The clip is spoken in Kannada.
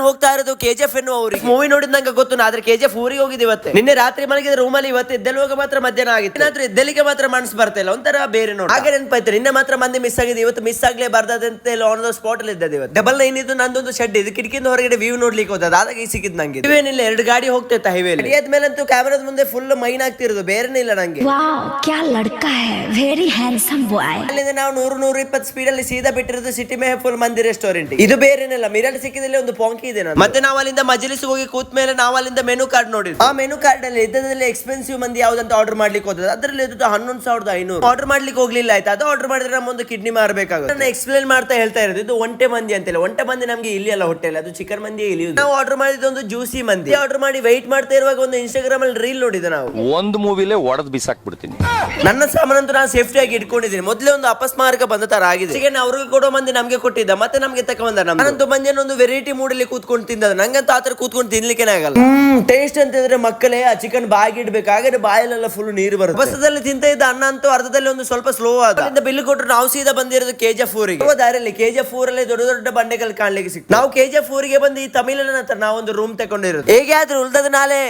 ನಾನು ಹೋಗ್ತಾ ಇರೋದು ಕೆಜಿಎಫ್ ಎನ್ನುವ ಊರಿಗೆ. ಮೂವಿ ನೋಡಿದ ನಂಗೆ ಗೊತ್ತು, ಆದ್ರೆ ಕೆಜಿಎಫ್ ಊರಿಗೆ ಹೋಗಿದ್ದು ಇವತ್ತು. ನಿನ್ನೆ ರಾತ್ರಿ ಮಲಗಿದ ರೂಮಲ್ಲಿ ಇವತ್ತು ಎದ್ದೆಲ್ಲುವಾಗ ಮಾತ್ರ ಮಧ್ಯಾಹ್ನ ಆಗಿತ್ತು. ಏನಾದ್ರೂ ಎದ್ದಲಿಕ್ಕೆ ಮಾತ್ರ ಮನಸ್ಸು ಬರ್ತಾ ಇಲ್ಲ, ಒಂಥರ ಬೇರೆ ನೋಡಿ. ಹಾಗೆ ನೆನಪಾಯ್ತು, ನಿನ್ನೆ ಮಾತ್ರ ಮಂದಿ ಮಿಸ್ ಆಗಿದೆ, ಇವತ್ತು ಮಿಸ್ ಆಗ್ಲೇಬಾರ್ದಂತ ಆನ್ ದ ಸ್ಪಾಟ್ ಅಲ್ಲಿ ಇದ್ದದ್ದು. ಇವತ್ತು ಡಬಲ್ 9 ಇದು ನಂದೊಂದು ಶೆಡ್ ಇದು, ಕಿಟಕಿಯಿಂದ ಹೊರಗಡೆ ವ್ಯೂ ನೋಡ್ಲಿಕ್ಕೆ ಹೋದ, ಅದಾಗ ಸಿಕ್ಕಿದ್ ನಂಗೆ. ಇವೇನಿಲ್ಲ, 2 ಗಾಡಿ ಹೋಗ್ತಿತ್ತ ಹೈವೇ. ಅದ್ಮೇಲಂತೂ ಕ್ಯಾಮರಾದ ಮುಂದೆ ಫುಲ್ ಮೈನ್ ಆಗ್ತಿರೋದು, ಬೇರೆನೇ ಇಲ್ಲ ನಂಗೆ. ಅಲ್ಲಿಂದ ನಾವು 100-120 ಸ್ಪೀಡ್ ಅಲ್ಲಿ ಸೀದಾ ಬಿಟ್ಟಿರೋದು ಸಿಟಿ ಮೇ ಫುಲ್ ಮಂದಿ ರೆಸ್ಟೋರೆಂಟ್. ಇದು ಬೇರೆನಿಲ್ಲ, ಮಿರಲ್ ಸಿಕ್ಕಿದಲ್ಲಿ ಒಂದು ಪೊಂಕಿ ಇದೆ. ಮತ್ತೆ ನಾವು ಅಲ್ಲಿಂದ ಮಜಲಿಸ್ ಹೋಗಿ ಕೂತ್ ಮೇಲೆ ನಾವು ಅಲ್ಲಿಂದ ಮೆನು ಕಾರ್ಡ್ ನೋಡಿದ್ವಿ. ಆ ಮೆನು ಕಾರ್ಡ್ ಅಲ್ಲಿ ಇದ್ದದಲ್ಲಿ ಎಕ್ಸ್ಪೆನ್ಸಿವ್ ಮಂದಿ ಯಾವ್ದಂತ ಆರ್ಡರ್ ಮಾಡ್ಲಿಕ್ಕೆ ಹೋದ, ಅದ್ರಲ್ಲಿ 11,500 ಆರ್ಡರ್ ಮಾಡ್ಲಿಕ್ಕೆ ಹೋಗ್ಲಿಲ್ಲ. ಆಯ್ತು, ಅದು ಆರ್ಡರ್ ಮಾಡಿದ್ರೆ ನಮ್ಮೊಂದು ಕಿಡ್ನಿ ಮಾರಬೇಕಾಗುತ್ತೆ. ನಾನು ಎಕ್ಸ್ಪ್ಲೇನ್ ಮಾಡ್ತಾ ಹೇಳ್ತಾ ಇರೋದು, ಇದು ಒಂಟೆ ಮಂದಿ ಅಂತಿಲ್ಲ. ಒಂಟೆ ಮಂದಿ ನಮ್ಗೆ ಇಲ್ಲಿ ಅಲ್ಲ ಹೊಟ್ಟೆಲ್ಲ, ಅದು ಚಿಕನ್ ಮಂದಿ ಇಲ್ಲಿ. ನಾವು ಆರ್ಡರ್ ಮಾಡಿದ ಒಂದು ಜ್ಯೂಸಿ ಮಂದಿ. ಆರ್ಡರ್ ಮಾಡಿ ವೆಯ್ಟ್ ಮಾಡ್ತಾ ಇರುವಾಗ ಒಂದು ಇನ್ಸ್ಟಾಗ್ರಾಮ್ ಅಲ್ಲಿ ರೀಲ್ ನೋಡಿದ್ದೆ. ನಾವು ಒಂದು ಮೂವಿಲೇ ಒಡೆದ್ ಬಿಸಾಕ್ ಬಿಡ್ತೀನಿ. ನನ್ನ ಸಾಮಾನಂತೂ ನಾನು ಸೇಫ್ಟಿ ಆಗಿ ಇಟ್ಕೊಂಡಿದ್ದೀನಿ. ಮೊದಲೇ ಒಂದು ಅಪಸ್ಮಾರಕ ಬಂದ ತರ ಆಗಿದೆ. ಚಿಕನ್ ಅವ್ರಿಗೆ ಕೊಡೋ ಮಂದಿ ನಮ್ಗೆ ಕೊಟ್ಟಿದ್ದ, ಮತ್ತೆ ನಮ್ಗೆ ತಕೊಂಡ. ನಾನಂತೂ ಮಂದಿಯನ್ನು ಒಂದು ವೆರೈಟಿ ಮೂಡಲ್ಲಿ ಕೂತ್ಕೊಂಡು ತಿಂದ, ನಂಗಂತೂ ಆತರ ಕೂತ್ಕೊಂಡು ತಿನ್ಲಿಕ್ಕೆ ಆಗಲ್ಲ. ಟೇಸ್ಟ್ ಅಂತಿದ್ರೆ ಮಕ್ಕಳೇ ಆ ಚಿಕನ್ ಬಾಯಿಗೆ ಇಡ್ಬೇಕು, ಹಾಗೆ ಬಾಯಲ್ಲೆಲ್ಲ ಫುಲ್ ನೀರು ಬರುತ್ತೆ. ಬಸದಲ್ಲಿ ತಿಂತ ಇದ್ದ ಅನ್ನ ಅಂತೂ ಅರ್ಧದಲ್ಲಿ ಒಂದು ಸ್ವಲ್ಪ ಸ್ಲೋ ಆದ. ಬಿಲ್ ಕೊಟ್ಟರು ನಾವು ಸೀದಾ ಬಂದಿರೋದು ಕೆಜಿಎಫ್ ಊರಿಗೆ. ದಾರಿಯಲ್ಲಿ ಕೆಜಿಎಫ್ ಊರಲ್ಲಿ ದೊಡ್ಡ ದೊಡ್ಡ ಬಂಡೆಗಳು ಕಾಣ್ಲಿಕ್ಕೆ ಸಿಕ್ತು. ನಾವು ಕೆಜಿಎಫ್ ಊರಿಗೆ ಬಂದು ಈ ತಮಿಳಿನ ಹತ್ರ ನಾವೊಂದು ರೂಮ್ ತಗೊಂಡಿರೋದು. ಹೇಗೆ ಆದ್ರೂ ಉಳ್ದದ ನಾಳೆ